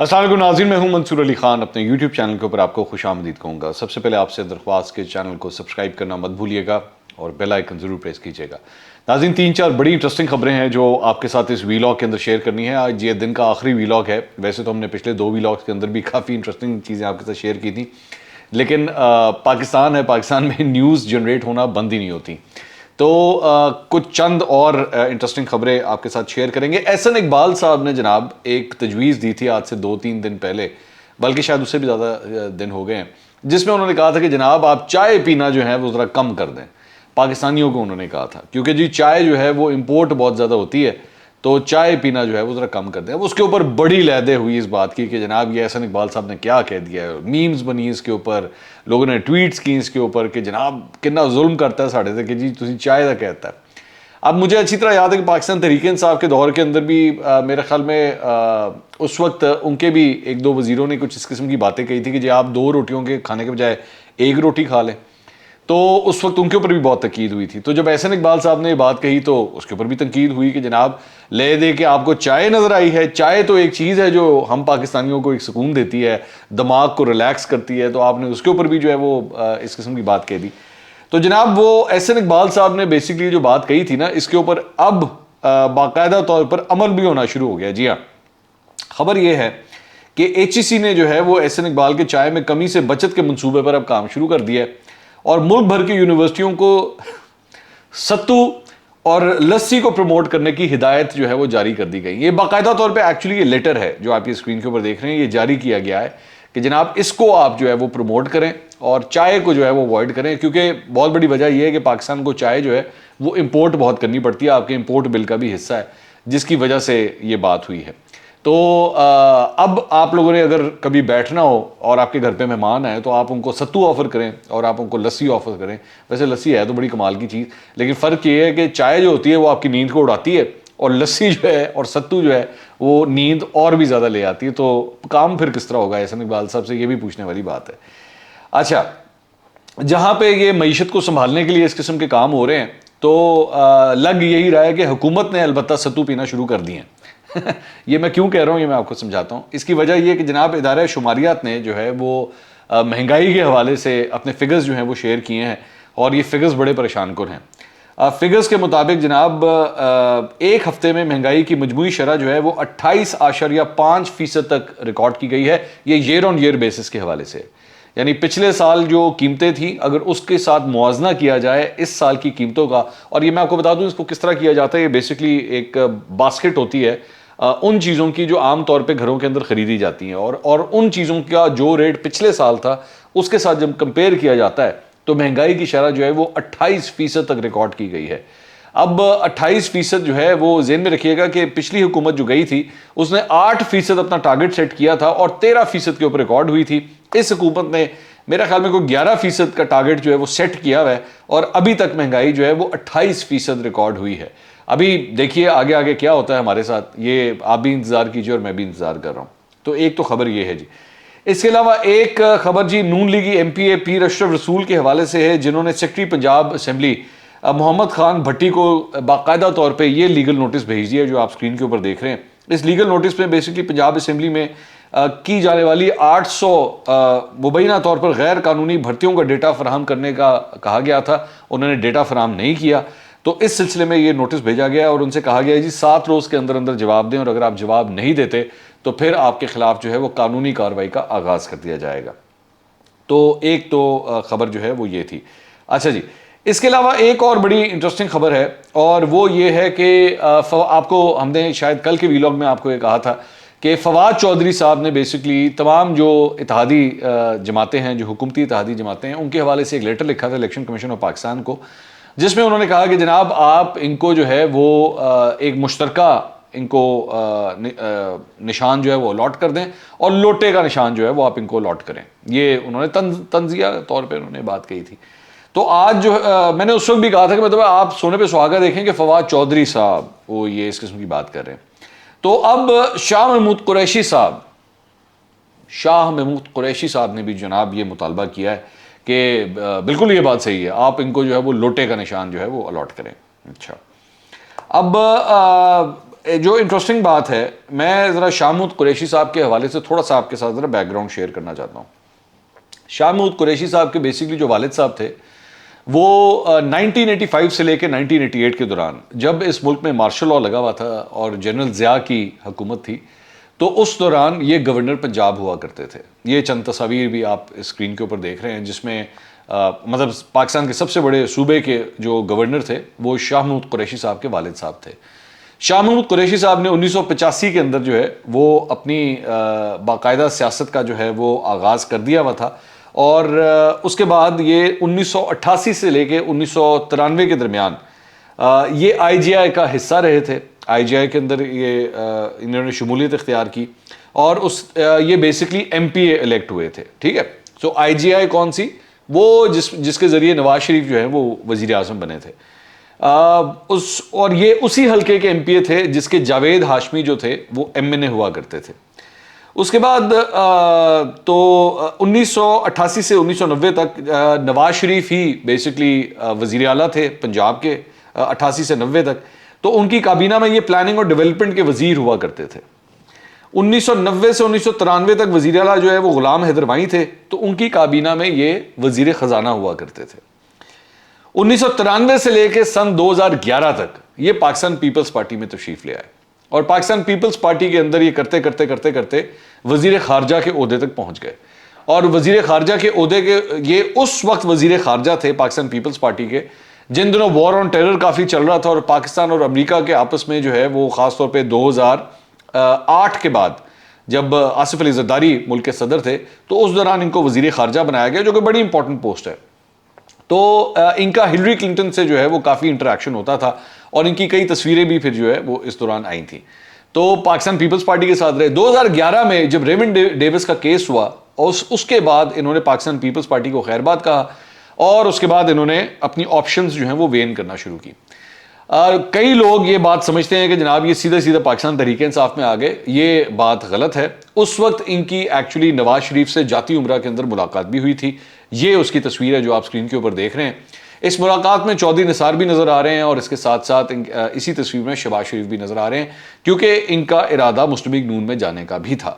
السلام علیکم ناظرین، میں ہوں منصور علی خان، اپنے یوٹیوب چینل کے اوپر آپ کو خوش آمدید کہوں گا۔ سب سے پہلے آپ سے درخواست کہ چینل کو سبسکرائب کرنا مت بھولیے گا اور بیل آئیکن ضرور پریس کیجیے گا۔ ناظرین، 3-4 بڑی انٹرسٹنگ خبریں ہیں جو آپ کے ساتھ اس ویلاگ کے اندر شیئر کرنی ہے۔ آج یہ دن کا آخری ویلاگ ہے۔ ویسے تو ہم نے پچھلے 2 ویلاگس کے اندر بھی کافی انٹرسٹنگ چیزیں آپ کے ساتھ شیئر کی تھیں، لیکن پاکستان ہے، پاکستان میں نیوز جنریٹ ہونا بند ہی نہیں ہوتی، تو کچھ چند اور انٹرسٹنگ خبریں آپ کے ساتھ شیئر کریں گے۔ احسن اقبال صاحب نے جناب ایک تجویز دی تھی آج سے 2-3 دن پہلے، بلکہ شاید اس سے بھی زیادہ دن ہو گئے ہیں، جس میں انہوں نے کہا تھا کہ جناب آپ چائے پینا جو ہے وہ ذرا کم کر دیں۔ پاکستانیوں کو انہوں نے کہا تھا، کیونکہ جی چائے جو ہے وہ امپورٹ بہت زیادہ ہوتی ہے، تو چائے پینا جو ہے وہ ذرا کم کر دیں۔ اب اس کے اوپر بڑی لیدے ہوئی اس بات کی کہ جناب یہ احسن اقبال صاحب نے کیا کہہ دیا ہے، میمز بنی اس کے اوپر، لوگوں نے ٹویٹس کی اس کے اوپر کہ جناب کتنا ظلم کرتا ہے ساڑھے سے کہ جی تسی چائے دا کہتا ہے۔ اب مجھے اچھی طرح یاد ہے کہ پاکستان تحریک انصاف کے دور کے اندر بھی میرے خیال میں اس وقت ان کے بھی 1-2 وزیروں نے کچھ اس قسم کی باتیں کہی تھی کہ جی آپ 2 روٹیوں کے کھانے کے بجائے 1 روٹی کھا لیں، تو اس وقت ان کے اوپر بھی بہت تنقید ہوئی تھی۔ تو جب احسن اقبال صاحب نے یہ بات کہی تو اس کے اوپر بھی تنقید ہوئی کہ جناب لے دے کہ آپ کو چائے نظر آئی ہے، چائے تو ایک چیز ہے جو ہم پاکستانیوں کو ایک سکون دیتی ہے، دماغ کو ریلیکس کرتی ہے، تو آپ نے اس کے اوپر بھی جو ہے وہ اس قسم کی بات کہہ دی۔ تو جناب وہ احسن اقبال صاحب نے بیسیکلی جو بات کہی تھی نا، اس کے اوپر اب باقاعدہ طور پر عمل بھی ہونا شروع ہو گیا۔ جی ہاں، خبر یہ ہے کہ ایچ ای سی نے جو ہے وہ احسن اقبال کے چائے میں کمی سے بچت کے منصوبے پر اب کام شروع کر دیا ہے، اور ملک بھر کی یونیورسٹیوں کو ستو اور لسی کو پروموٹ کرنے کی ہدایت جو ہے وہ جاری کر دی گئی۔ یہ باقاعدہ طور پہ ایکچولی یہ لیٹر ہے جو آپ کی اسکرین کے اوپر دیکھ رہے ہیں، یہ جاری کیا گیا ہے کہ جناب اس کو آپ جو ہے وہ پروموٹ کریں اور چائے کو جو ہے وہ اوائڈ کریں، کیونکہ بہت بڑی وجہ یہ ہے کہ پاکستان کو چائے جو ہے وہ امپورٹ بہت کرنی پڑتی ہے، آپ کے امپورٹ بل کا بھی حصہ ہے، جس کی وجہ سے یہ بات ہوئی ہے۔ تو اب آپ لوگوں نے اگر کبھی بیٹھنا ہو اور آپ کے گھر پہ مہمان آئے تو آپ ان کو ستو آفر کریں اور آپ ان کو لسی آفر کریں۔ ویسے لسی ہے تو بڑی کمال کی چیز، لیکن فرق یہ ہے کہ چائے جو ہوتی ہے وہ آپ کی نیند کو اڑاتی ہے، اور لسی جو ہے اور ستو جو ہے وہ نیند اور بھی زیادہ لے آتی ہے۔ تو کام پھر کس طرح ہوگا احسن اقبال صاحب سے، یہ بھی پوچھنے والی بات ہے۔ اچھا، جہاں پہ یہ معیشت کو سنبھالنے کے لیے اس قسم کے کام ہو رہے ہیں، تو لگ یہی رہا ہے کہ حکومت نے البتہ ستو پینا شروع کر دی ہیں۔ یہ میں کیوں کہہ رہا ہوں، یہ میں آپ کو سمجھاتا ہوں۔ اس کی وجہ یہ کہ جناب ادارہ شماریات نے جو ہے وہ مہنگائی کے حوالے سے اپنے فگرز جو ہیں وہ شیئر کیے ہیں، اور یہ فگرز بڑے پریشان کن ہیں۔ فگرز کے مطابق جناب ایک ہفتے میں مہنگائی کی مجموعی شرح جو ہے وہ 28.5% تک ریکارڈ کی گئی ہے۔ یہ ایئر آن ایئر بیسس کے حوالے سے، یعنی پچھلے سال جو قیمتیں تھیں اگر اس کے ساتھ موازنہ کیا جائے اس سال کی قیمتوں کا، اور یہ میں آپ کو بتا دوں اس کو کس طرح کیا جاتا ہے۔ یہ بیسکلی ایک باسکٹ ہوتی ہے ان چیزوں کی جو عام طور پہ گھروں کے اندر خریدی جاتی ہیں، اور ان چیزوں کا جو ریٹ پچھلے سال تھا اس کے ساتھ جب کمپیئر کیا جاتا ہے تو مہنگائی کی شرح جو ہے وہ 28% تک ریکارڈ کی گئی ہے۔ اب 28% جو ہے وہ ذہن میں رکھیے گا کہ پچھلی حکومت جو گئی تھی اس نے 8% اپنا ٹارگٹ سیٹ کیا تھا اور 13% کے اوپر ریکارڈ ہوئی تھی۔ اس حکومت نے میرا خیال میں کوئی 11% کا ٹارگٹ جو ہے وہ سیٹ کیا ہوا ہے، اور ابھی تک مہنگائی جو ہے وہ 28% ریکارڈ ہوئی ہے۔ ابھی دیکھیے آگے آگے کیا ہوتا ہے ہمارے ساتھ، یہ آپ بھی انتظار کیجیے اور میں بھی انتظار کر رہا ہوں۔ تو ایک تو خبر یہ ہے جی۔ اس کے علاوہ ایک خبر جی نون لیگی ایم پی اے پیر اشرف رسول کے حوالے سے ہے، جنہوں نے سیکرٹری پنجاب اسمبلی محمد خان بھٹی کو باقاعدہ طور پہ یہ لیگل نوٹس بھیج دیا جو آپ سکرین کے اوپر دیکھ رہے ہیں۔ اس لیگل نوٹس میں بیسکلی پنجاب اسمبلی میں کی جانے والی 800 مبینہ طور پر غیر قانونی بھرتیوں کا ڈیٹا فراہم کرنے کا کہا گیا تھا، انہوں نے ڈیٹا فراہم نہیں کیا، تو اس سلسلے میں یہ نوٹس بھیجا گیا اور ان سے کہا گیا ہے جی 7 روز کے اندر اندر جواب دیں، اور اگر آپ جواب نہیں دیتے تو پھر آپ کے خلاف جو ہے وہ قانونی کارروائی کا آغاز کر دیا جائے گا۔ تو ایک تو خبر جو ہے وہ یہ تھی۔ اچھا جی، اس کے علاوہ ایک اور بڑی انٹرسٹنگ خبر ہے، اور وہ یہ ہے کہ آپ کو ہم نے شاید کل کے ویلاگ میں آپ کو یہ کہا تھا کہ فواد چودھری صاحب نے بیسکلی تمام جو اتحادی جماعتیں ہیں، جو حکومتی اتحادی جماعتیں ہیں، ان کے حوالے سے ایک لیٹر لکھا تھا الیکشن کمیشن آف پاکستان کو، جس میں انہوں نے کہا کہ جناب آپ ان کو جو ہے وہ ایک مشترکہ ان کو نشان جو ہے وہ الاٹ کر دیں، اور لوٹے کا نشان جو ہے وہ آپ ان کو الاٹ کریں۔ یہ انہوں نے تنزیہ طور پہ انہوں نے بات کہی تھی۔ تو آج جو میں نے اس وقت بھی کہا تھا کہ مطلب آپ سونے پہ سہاگا دیکھیں کہ فواد چودھری صاحب وہ یہ اس قسم کی بات کر رہے ہیں۔ تو اب شاہ محمود قریشی صاحب نے بھی جناب یہ مطالبہ کیا ہے کہ بالکل یہ بات صحیح ہے، آپ ان کو جو ہے وہ لوٹے کا نشان جو ہے وہ الاٹ کریں۔ اچھا، اب جو انٹرسٹنگ بات ہے، میں ذرا شاہ محمود قریشی صاحب کے حوالے سے تھوڑا سا آپ کے ساتھ ذرا بیک گراؤنڈ شیئر کرنا چاہتا ہوں۔ شاہ محمود قریشی صاحب کے بیسکلی جو والد صاحب تھے وہ 1985 سے لے کے 1988 کے دوران جب اس ملک میں مارشل لاء لگا ہوا تھا اور جنرل ضیاء کی حکومت تھی، تو اس دوران یہ گورنر پنجاب ہوا کرتے تھے۔ یہ چند تصاویر بھی آپ اسکرین کے اوپر دیکھ رہے ہیں جس میں مطلب پاکستان کے سب سے بڑے صوبے کے جو گورنر تھے وہ شاہ محمود قریشی صاحب کے والد صاحب تھے۔ شاہ محمود قریشی صاحب نے 1985 کے اندر جو ہے وہ اپنی باقاعدہ سیاست کا جو ہے وہ آغاز کر دیا ہوا تھا، اور اس کے بعد یہ 1988 سے لے کے 1993 کے درمیان یہ آئی جی آئی کا حصہ رہے تھے۔ آئی جی آئی کے اندر یہ انہوں نے شمولیت اختیار کی، اور یہ بیسکلی ایم پی اے الیکٹ ہوئے تھے، ٹھیک ہے۔ سو آئی جی آئی کون سی؟ وہ جس کے ذریعے نواز شریف جو ہے وہ وزیر اعظم بنے تھے، اور یہ اسی حلقے کے ایم پی اے تھے جس کے جاوید ہاشمی جو تھے وہ ایم این اے ہوا کرتے تھے۔ اس کے بعد تو 1988 سے 1990 تک نواز شریف ہی بیسکلی وزیر اعلیٰ تھے پنجاب کے 88 سے 90 تک، تو ان کی کابینہ میں یہ پلاننگ اور ڈیولپمنٹ کے وزیر ہوا کرتے تھے۔ 1990 سے 1993 تک وزیر اعلیٰ جو ہے وہ غلام حیدر وہیں تھے، تو ان کی کابینہ میں یہ وزیر خزانہ ہوا کرتے تھے۔ 1993 سے لے کے سن 2011 تک یہ پاکستان پیپلز پارٹی میں تشریف لے آئے، اور پاکستان پیپلز پارٹی کے اندر یہ کرتے وزیر خارجہ کے عہدے تک پہنچ گئے۔ اور وزیر خارجہ کے عہدے کے یہ اس وقت وزیر خارجہ تھے پاکستان پیپلز پارٹی کے جن دنوں وار آن ٹیرر کافی چل رہا تھا، اور پاکستان اور امریکہ کے آپس میں جو ہے وہ خاص طور پہ 2008 کے بعد جب آصف علی زرداری ملک کے صدر تھے، تو اس دوران ان کو وزیر خارجہ بنایا گیا، جو کہ بڑی امپورٹنٹ پوسٹ ہے۔ تو ان کا ہلری کلنٹن سے جو ہے وہ کافی انٹریکشن ہوتا تھا، اور ان کی کئی تصویریں بھی پھر جو ہے وہ اس دوران آئی تھیں، تو پاکستان پیپلز پارٹی کے ساتھ رہے۔ 2011 میں جب ریمنڈ ڈیوس کا کیس ہوا، اور اس کے بعد انہوں نے پاکستان پیپلز پارٹی کو خیر بات کہا، اور اس کے بعد انہوں نے اپنی آپشنز جو ہیں وہ وین کرنا شروع کی۔ کئی لوگ یہ بات سمجھتے ہیں کہ جناب یہ سیدھا پاکستان تحریک انصاف میں آ گئے، یہ بات غلط ہے۔ اس وقت ان کی ایکچولی نواز شریف سے جاتی عمرہ کے اندر ملاقات بھی ہوئی تھی، یہ اس کی تصویر ہے جو آپ اسکرین کے اوپر دیکھ رہے ہیں۔ اس ملاقات میں چودھری نثار بھی نظر آ رہے ہیں، اور اس کے ساتھ ساتھ اسی تصویر میں شہباز شریف بھی نظر آ رہے ہیں، کیونکہ ان کا ارادہ مسلم لیگ نون میں جانے کا بھی تھا،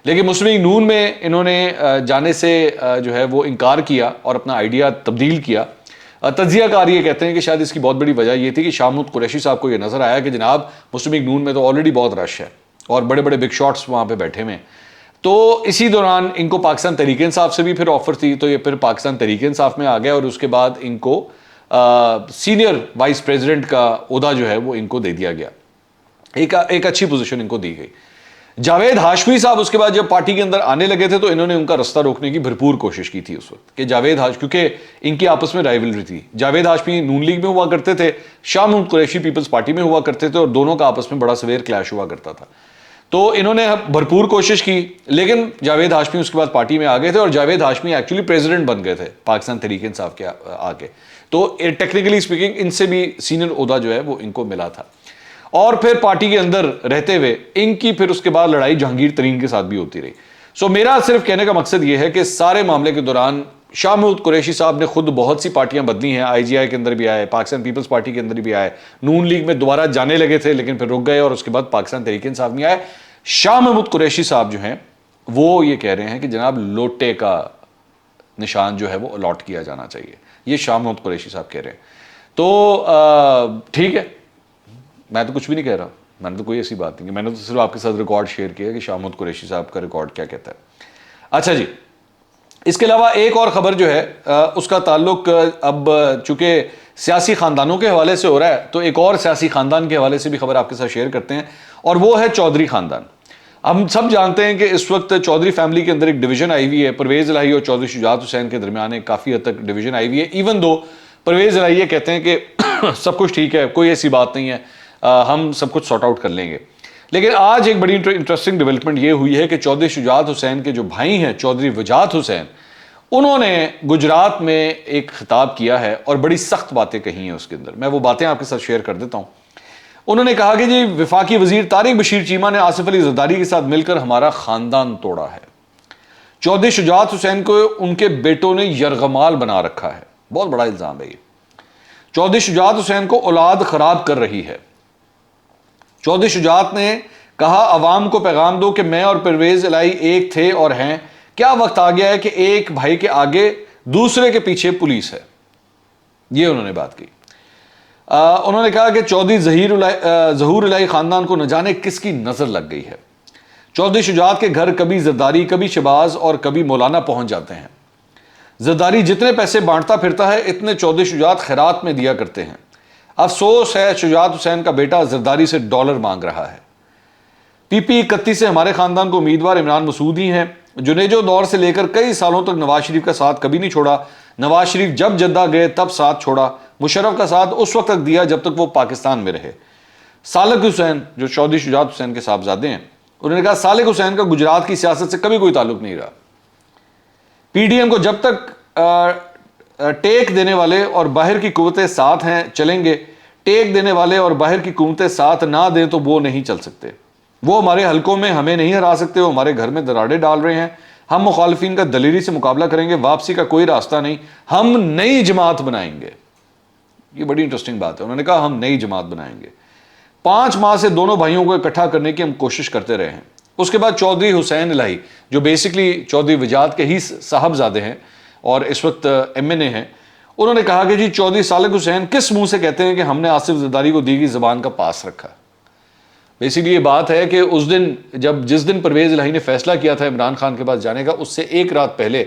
لیکن مسلم لیگ نون میں انہوں نے جانے سے جو ہے وہ انکار کیا اور اپنا آئیڈیا تبدیل کیا۔ تجزیہ کار یہ کہتے ہیں کہ شاید اس کی بہت بڑی وجہ یہ تھی کہ شاہ محمود قریشی صاحب کو یہ نظر آیا کہ جناب مسلم لیگ نون میں تو آلریڈی بہت رش ہے، اور بڑے بڑے بگ شاٹس وہاں پہ بیٹھے ہوئے ہیں، تو اسی دوران ان کو پاکستان تحریک انصاف سے بھی پھر آفر تھی، تو یہ پھر پاکستان تحریک انصاف میں آ گیا، اور اس کے بعد ان کو سینئر وائس پریزیڈنٹ کا عہدہ جو ہے وہ ان کو دے دیا گیا، ایک اچھی پوزیشن ان کو دی گئی۔ جاوید ہاشمی صاحب اس کے بعد جب پارٹی کے اندر آنے لگے تھے، تو انہوں نے ان کا رستہ روکنے کی بھرپور کوشش کی تھی اس وقت، کہ کیونکہ ان کی آپس میں رائیولری تھی۔ جاوید ہاشمی نون لیگ میں ہوا کرتے تھے، شاہ محمود قریشی پیپلز پارٹی میں ہوا کرتے تھے، اور دونوں کا آپس میں بڑا سویر کلیش ہوا کرتا تھا۔ تو انہوں نے بھرپور کوشش کی، لیکن جاوید ہاشمی اس کے بعد پارٹی میں آ گئے تھے، اور جاوید ہاشمی ایکچولی پریزیڈنٹ بن گئے تھے پاکستان تحریک انصاف کے آگے، تو ٹیکنیکلی اسپیکنگ ان سے بھی سینئر عہدہ جو ہے وہ ان کو ملا تھا۔ اور پھر پارٹی کے اندر رہتے ہوئے ان کی پھر اس کے بعد لڑائی جہانگیر ترین کے ساتھ بھی ہوتی رہی۔ سو میرا صرف کہنے کا مقصد یہ ہے کہ سارے معاملے کے دوران شاہ محمود قریشی صاحب نے خود بہت سی پارٹیاں بدلی ہیں، آئی جی آئی کے اندر بھی آئے، پاکستان پیپلز پارٹی کے اندر بھی آئے، نون لیگ میں دوبارہ جانے لگے تھے لیکن پھر رک گئے، اور اس کے بعد پاکستان تحریک انصاف میں آئے۔ شاہ محمود قریشی صاحب جو ہیں وہ یہ کہہ رہے ہیں کہ جناب لوٹے کا نشان جو ہے وہ الاٹ کیا جانا چاہیے، یہ شاہ محمود قریشی صاحب کہہ رہے ہیں۔ تو ٹھیک ہے، میں تو کچھ بھی نہیں کہہ رہا، میں نے تو کوئی ایسی بات نہیں کہ میں نے تو صرف آپ کے ساتھ ریکارڈ شیئر کیا کہ شاہ محمود قریشی صاحب کا ریکارڈ کیا کہتا ہے۔ اچھا جی، اس کے علاوہ ایک اور خبر جو ہے اس کا تعلق اب چونکہ سیاسی خاندانوں کے حوالے سے ہو رہا ہے، تو ایک اور سیاسی خاندان کے حوالے سے بھی خبر آپ کے ساتھ شیئر کرتے ہیں، اور وہ ہے چودھری خاندان۔ ہم سب جانتے ہیں کہ اس وقت چودھری فیملی کے اندر ایک ڈویژن آئی ہوئی ہے، پرویز الہی اور چودھری شجاعت حسین کے درمیان ایک کافی حد تک ڈویژن آئی ہوئی ہے، ایون دو پرویز الہی یہ کہتے ہیں کہ سب کچھ ٹھیک ہے، کوئی ایسی بات نہیں ہے، ہم سب کچھ سارٹ آؤٹ کر لیں گے۔ لیکن آج ایک بڑی انٹرسٹنگ ڈیولپمنٹ یہ ہوئی ہے کہ چودھری شجاعت حسین کے جو بھائی ہیں چودھری وجاہت حسین، انہوں نے گجرات میں ایک خطاب کیا ہے اور بڑی سخت باتیں کہی ہیں اس کے اندر، میں وہ باتیں آپ کے ساتھ شیئر کر دیتا ہوں۔ انہوں نے کہا کہ جی وفاقی وزیر طارق بشیر چیمہ نے آصف علی زرداری کے ساتھ مل کر ہمارا خاندان توڑا ہے۔ چودھری شجاعت حسین کو ان کے بیٹوں نے یرغمال بنا رکھا ہے، بہت بڑا الزام ہے یہ۔ چودھری شجاعت حسین کو اولاد خراب کر رہی ہے۔ چودھری شجاعت نے کہا عوام کو پیغام دو کہ میں اور پرویز الہی ایک تھے اور ہیں، کیا وقت آ گیا ہے کہ ایک بھائی کے آگے دوسرے کے پیچھے پولیس ہے. یہ انہوں نے بات کی. انہوں نے کہا کہ چودھری ظہور الہی خاندان کو نہ جانے کس کی نظر لگ گئی ہے. چودھری شجاعت کے گھر کبھی زرداری، کبھی شہباز اور کبھی مولانا پہنچ جاتے ہیں. زرداری جتنے پیسے بانٹتا پھرتا ہے اتنے چودھری شجاعت خیرات میں دیا کرتے ہیں. افسوس ہے شجاعت حسین کا بیٹا زرداری سے ڈالر مانگ رہا ہے. پی پی 31 سے ہمارے خاندان کو امیدوار عمران مسعود ہی ہیں. جنیجو دور سے لے کر کئی سالوں تک نواز شریف کا ساتھ کبھی نہیں چھوڑا. نواز شریف جب جدہ گئے تب ساتھ چھوڑا. مشرف کا ساتھ اس وقت تک دیا جب تک وہ پاکستان میں رہے. سالک حسین جو چودھری شجاعت حسین کے صاحبزادے ہیں، انہوں نے کہا سالک حسین کا گجرات کی سیاست سے کبھی کوئی تعلق نہیں رہا. پی ڈی ایم کو جب تک ٹیک دینے والے اور باہر کی قوتیں ساتھ ہیں چلیں گے، ٹیک دینے والے اور باہر کی قوتیں ساتھ نہ دیں تو وہ نہیں چل سکتے. وہ ہمارے حلقوں میں ہمیں نہیں ہرا سکتے، وہ ہمارے گھر میں دراڑے ڈال رہے ہیں. ہم مخالفین کا دلیری سے مقابلہ کریں گے، واپسی کا کوئی راستہ نہیں. ہم نئی جماعت بنائیں گے. یہ بڑی انٹرسٹنگ بات ہے. انہوں نے کہا ہم نئی جماعت بنائیں گے. 5 ماہ سے دونوں بھائیوں کو اکٹھا کرنے کی ہم کوشش کرتے رہے ہیں. اس کے بعد چودھری حسین الہی جو بیسکلی چودھری وجاد کے ہی صاحبزادے ہیں اور اس وقت ایم این اے ہیں، انہوں نے کہا کہ جی چودھری سالک حسین کس منہ سے کہتے ہیں کہ ہم نے آصف زرداری کو دی گئی زبان کا پاس رکھا. بیسکلی یہ بات ہے کہ اس دن جس دن پرویز الہی نے فیصلہ کیا تھا عمران خان کے پاس جانے کا، اس سے ایک رات پہلے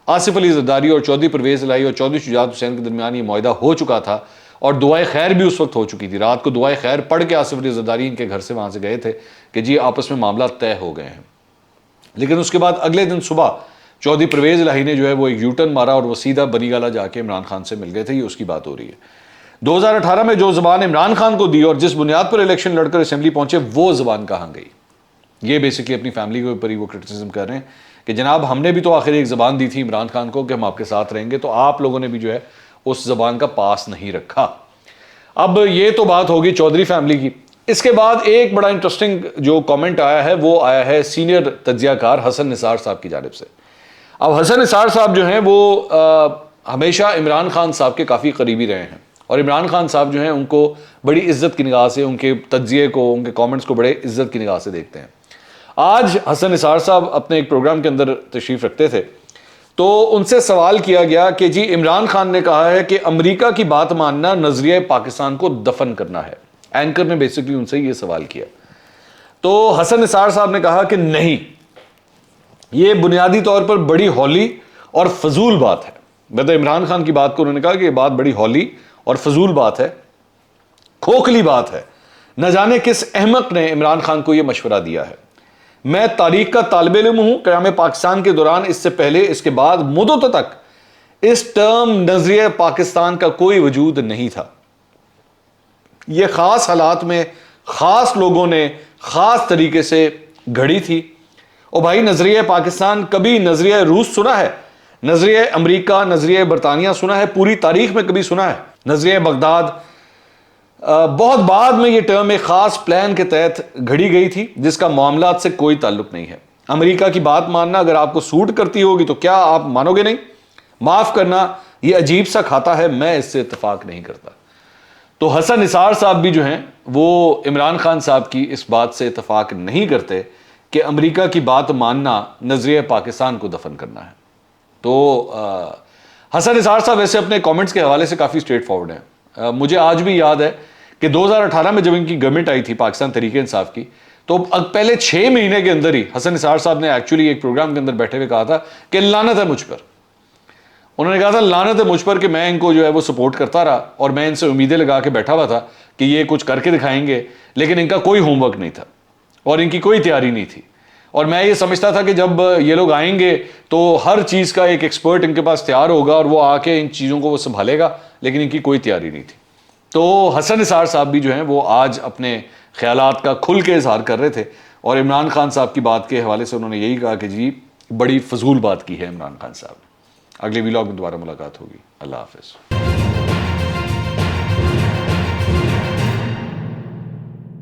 آصف علی زرداری اور چودھری پرویز الہی اور چودھری شجاعت حسین کے درمیان یہ معاہدہ ہو چکا تھا اور دعائے خیر بھی اس وقت ہو چکی تھی. رات کو دعائے خیر پڑھ کے آصف علی زرداری ان کے گھر سے وہاں سے گئے تھے کہ جی آپس میں معاملات طے ہو گئے ہیں. لیکن اس کے بعد اگلے دن صبح چودھری پرویز الہی نے جو ہے وہ ایک یوٹرن مارا اور وہ سیدھا بنی گالا جا کے عمران خان سے مل گئے تھے. یہ اس کی بات ہو رہی ہے. 2018 میں جو زبان عمران خان کو دی اور جس بنیاد پر الیکشن لڑ کر اسمبلی پہنچے وہ زبان کہاں گئی. یہ بیسکلی اپنی فیملی کے اوپر ہی وہ کرٹیسزم کر رہے ہیں کہ جناب ہم نے بھی تو آخر ایک زبان دی تھی عمران خان کو کہ ہم آپ کے ساتھ رہیں گے، تو آپ لوگوں نے بھی جو ہے اس زبان کا پاس نہیں رکھا. اب یہ تو بات ہوگی چودھری فیملی کی. اس کے بعد ایک بڑا انٹرسٹنگ جو کامنٹ آیا ہے وہ آیا ہے سینئر تجزیہ کار حسن نثار صاحب کی جانب سے. اب حسن نثار صاحب جو ہیں وہ ہمیشہ عمران خان صاحب کے کافی قریبی رہے ہیں اور عمران خان صاحب جو ہیں ان کو بڑی عزت کی نگاہ سے، ان کے تجزیے کو، ان کے کامنٹس کو بڑے عزت کی نگاہ سے دیکھتے ہیں. آج حسن نثار صاحب اپنے ایک پروگرام کے اندر تشریف رکھتے تھے تو ان سے سوال کیا گیا کہ جی عمران خان نے کہا ہے کہ امریکہ کی بات ماننا نظریہ پاکستان کو دفن کرنا ہے. اینکر نے بیسکلی ان سے یہ سوال کیا تو حسن نثار صاحب نے کہا کہ نہیں، یہ بنیادی طور پر بڑی ہولی اور فضول بات ہے. مطلب عمران خان کی بات کو انہوں نے کہا کہ یہ بات بڑی ہولی اور فضول بات ہے، کھوکھلی بات ہے. نہ جانے کس احمق نے عمران خان کو یہ مشورہ دیا ہے. میں تاریخ کا طالب علم ہوں. قیام پاکستان کے دوران، اس سے پہلے، اس کے بعد مدتوں تک اس ٹرم نظریہ پاکستان کا کوئی وجود نہیں تھا. یہ خاص حالات میں خاص لوگوں نے خاص طریقے سے گھڑی تھی. او بھائی نظریہ پاکستان کبھی نظریہ روس سنا ہے؟ نظریہ امریکہ، نظریہ برطانیہ سنا ہے؟ پوری تاریخ میں کبھی سنا ہے؟ نظریہ بغداد بہت بعد میں یہ ٹرم ایک خاص پلان کے تحت گھڑی گئی تھی جس کا معاملات سے کوئی تعلق نہیں ہے. امریکہ کی بات ماننا اگر آپ کو سوٹ کرتی ہوگی تو کیا آپ مانو گے نہیں؟ معاف کرنا، یہ عجیب سا کھاتا ہے، میں اس سے اتفاق نہیں کرتا. تو حسن نثار صاحب بھی جو ہیں وہ عمران خان صاحب کی اس بات سے اتفاق نہیں کرتے کہ امریکہ کی بات ماننا نظریہ پاکستان کو دفن کرنا ہے. تو حسن نثار صاحب ویسے اپنے کامنٹس کے حوالے سے کافی اسٹریٹ فارورڈ ہیں. مجھے آج بھی یاد ہے کہ 2018 میں جب ان کی گورنمنٹ آئی تھی پاکستان تحریک انصاف کی، تو پہلے 6 مہینے کے اندر ہی حسن نثار صاحب نے ایکچولی ایک پروگرام کے اندر بیٹھے ہوئے کہا تھا کہ لعنت ہے مجھ پر. انہوں نے کہا تھا لعنت ہے مجھ پر کہ میں ان کو جو ہے وہ سپورٹ کرتا رہا اور میں ان سے امیدیں لگا کے بیٹھا ہوا تھا کہ یہ کچھ کر کے دکھائیں گے، لیکن ان کا کوئی ہوم ورک نہیں تھا اور ان کی کوئی تیاری نہیں تھی. اور میں یہ سمجھتا تھا کہ جب یہ لوگ آئیں گے تو ہر چیز کا ایک ایکسپرٹ ان کے پاس تیار ہوگا اور وہ آ کے ان چیزوں کو وہ سنبھالے گا، لیکن ان کی کوئی تیاری نہیں تھی. تو حسن نثار صاحب بھی جو ہیں وہ آج اپنے خیالات کا کھل کے اظہار کر رہے تھے اور عمران خان صاحب کی بات کے حوالے سے انہوں نے یہی کہا کہ جی بڑی فضول بات کی ہے عمران خان صاحب. اگلے ویلاگ میں دوبارہ ملاقات ہوگی. اللہ حافظ.